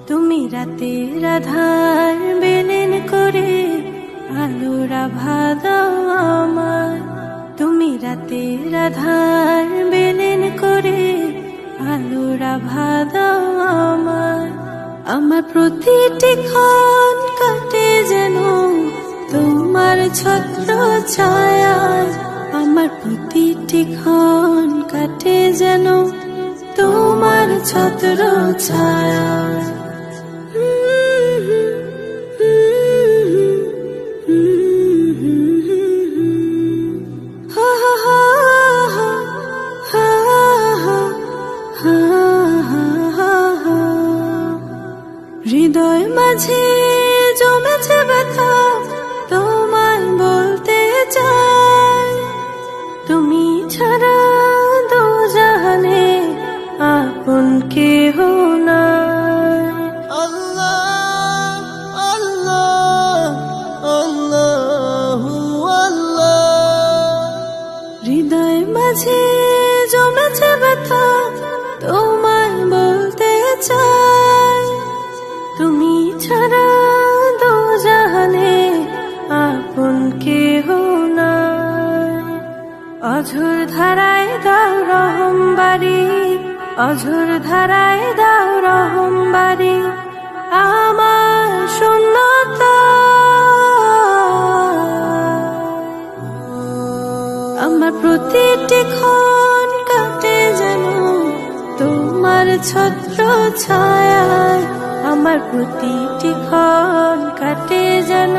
তুমি রাতের আধার বিলীন করে আলোর আভা দাও আমার। তুমি রাতের আধার বিলীন করে আলোর আভা দাও আমার। আমার প্রতিটি ক্ষণ কাটে যেন তোমার ছত্র ছায়ায়। আমার প্রতিটি ক্ষণ কাটে যেন তোমার ছত্র ছায়ায়। হৃদয় মাঝে জমেছে ব্যথা, তোমায় বলতে চাই তুমি ছাড়া দোজাহানে আপন কেহ নাই। আল্লাহ আল্লাহ আল্লাহু আল্লাহ। হৃদয় মাঝে জমেছে ব্যথা, তোমায় বলতে চাই তুমি ছাড়া দোজাহানে আপন কেহ নাই। অঝোর ধারায় দাও রহম বাড়ি, অঝোর ধারায় দাও রহম বাড়ি আমার শূন্যতা। আমার প্রতিটি ক্ষণ কাটে যেন তোমার ছত্র ছায়ায়। আমার প্রতিটি ক্ষণ কাটে যেন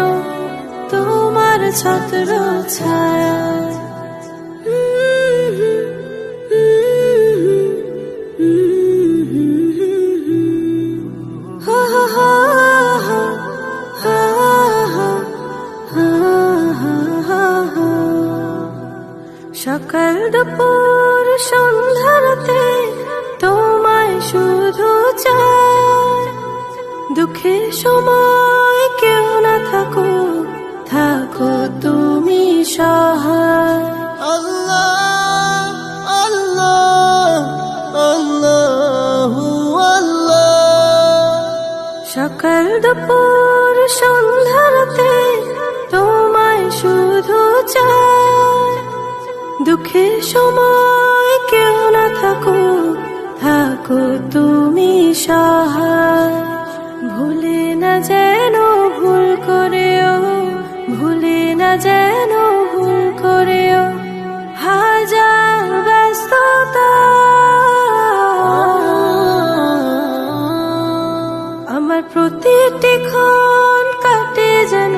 তোমার ছত্র ছায়ায়। সকাল দুপুর সন্ধ্যাতে তোমায় শুধু চাই। দুঃখের সময় কেউ না থাকো, থাকো তুমি সহায়। আল্লাহ আল্লাহ আল্লাহু আল্লাহ। সকাল দুপুর সন্ধ্যাতে তোমায় শুধু চাই। দুঃখের সময় কেউ না থাকো, থাকো তুমি সহায়। ভুলে না যেন ভুল করেও, ভুলে না যেন ভুল করেও হাজার ব্যস্ততা। আমার প্রতিটি ক্ষণ কাটে যেন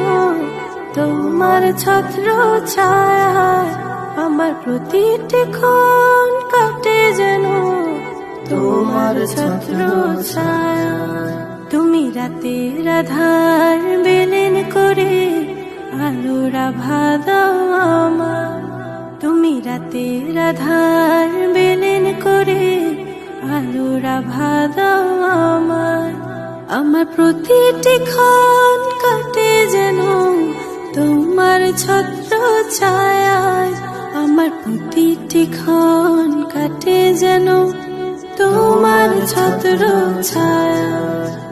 তোমার ছত্র ছায়ায়। আমার প্রতিটি ক্ষণ কাটে যেন তোমার ছত্র ছায়ায়। তুমি রাতের আধার বিলীন করে আলোর আভা দাও আমার। তুমি রাতের আধার বিলীন করে আলোর আভা দাও আমার। আমার প্রতিটি ক্ষণ কাটে যেন তোমার ছত্র ছায়ায়। আমার প্রতিটি ক্ষণ কাটে যেন তোমার ছত্র ছায়ায়।